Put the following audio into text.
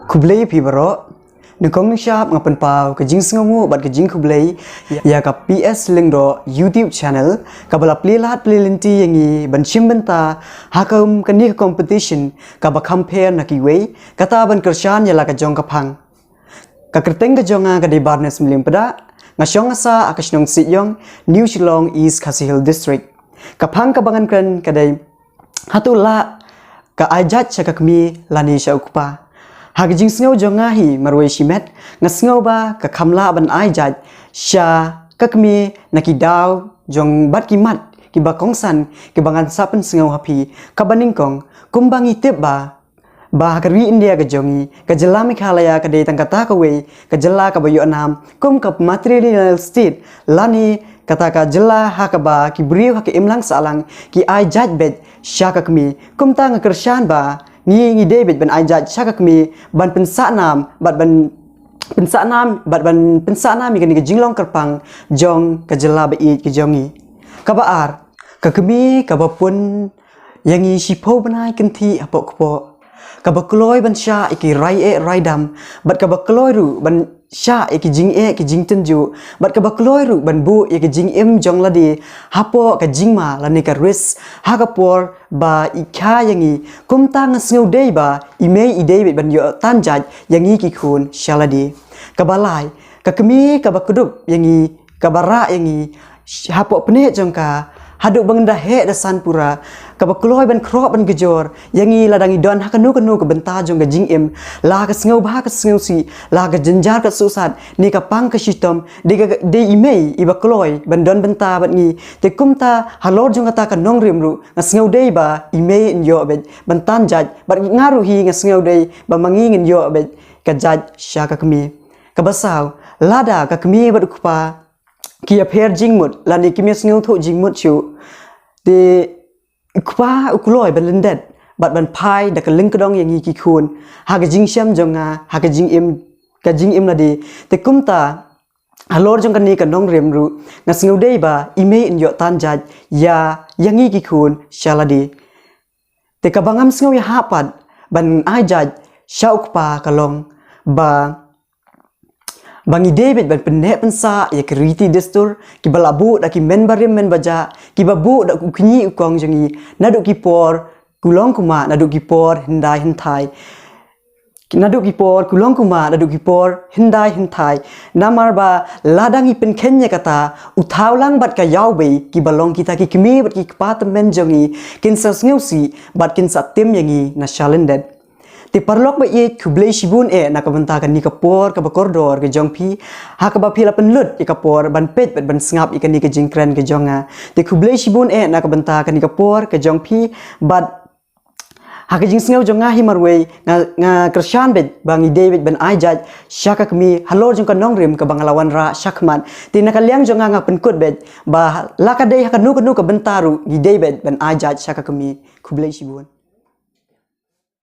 Kublai pi baro nukong ni shop ngapan pau ke jing sengu bat ke jing kublai ya ka PS link do YouTube channel ka bala plilat plilinti yangi ban chimbenta hakum ka ni competition ka ba campaign na ki we kata ban kershan ya la ka jong ka phang ka kerteng ka jonga ka di barnes mlim pada ngasyong asa akasnong siyong New Shillong East Khasi Hill District ka phang ka bangan kran ka dai hatula ka ajat cha ka kmi lani sha ukpa hak jing sngo jonga hi marwei shimet ngasngo ba ka khamla ban ai jat sha kakmi naki daw jong bat ki mat ki ba kongsan ki bangan sapen sngo hapi ka baning kong kumbangi tip ba ka ri India ka jongi ka jela Meghalaya ka de tangkata ka we ka jela ka bayo nam kum ka material state lani kata ka jela hakaba ki briu hak imlang salang ki ai jat bet sha kakmi kum ta ngakershan ba ngi David ban ajat syakakmi ban pensa nam bat ban pensa nam mi kan jinglong kerpang jong kajela bai ke jongi kabaar kakmi kabapun yangi sipo banai kenti apok kpo kabakloi ban sha iki rai dam bat kabakloi ru ban sha iki jing tenju bat kabakloi ru ban bu iki jing jong ladi hapo ka jingma lani ka ris hakapor ba ikha yangi kumta ngasngau dei ba imei idei ban yo tanjat yangi ki khun shaladi kabalai kakmi kabakudup yangi kabara yangi hapo pene jongka haduk bangda he dasan pura kabakloi ban krok ban gejor yangi ladangi don hakanu ke benta jong ga jing la ka sngo ba ka sngo si la ka jenjar ka susat ni ka pang ka sistem de imei ibakloi ban don benta bat ngi te kumta halor jong ta ka nong rimru ngasngau dei ba imei nyo bet ban tanjat bat ngaru hi ngasngau dei ba mangi ngin yo bet ka jat sha ka kmi ka basau lada ka kmi bat kupa kia pher jingmut lani kimi sngu tho jingmut chu de kwa ukuloi ban lendet bat ban pai da ka ling kedong yangi ki khun ha ka jing syam jonga ha ka jing im ladi te kumta halor jong kan ni ka nong rem ru ngasngu dei ba ime in yo tan jaj ya yangi ki khun shaladi te ka bangam sngu ya hapat ban ai jaj shauk pa kalong ba bangi David ban penne pensa ya keriti destur ki balabu da ki menbarim menbaja ki babu da ku knyi ukong jangi nadu ki por kulong kuma nadu ki por hindai hintai nadu ki por kulong kuma nadu ki por hindai hintai namar ba ladangi pen kenya kata uthaulang bat ka yaw be ki balong kita ki kmi bat ki pat men jangi kin sa sngusi bat kin sa tim yangi na shalendet ti parlok ba ye kublai shibun na kabanta kan ni kapor ka bakordor ke jongpi ha ka ba phila penlut i kapor ban pet ban sngap i kan ni ke jingkran ke jonga ti kublai shibun na kabanta kan ni kapor ke jongpi bat ha ke jing sngau jonga hi marwei nga kershan bet bangi David ban ajat syaka kmi halor jong kan nongrim ka bangalawan ra syakman ti nakaliang jonga nga penkut bet ba lakadei ha kanu ka bentaru gi David ban ajat syaka kmi kublai shibun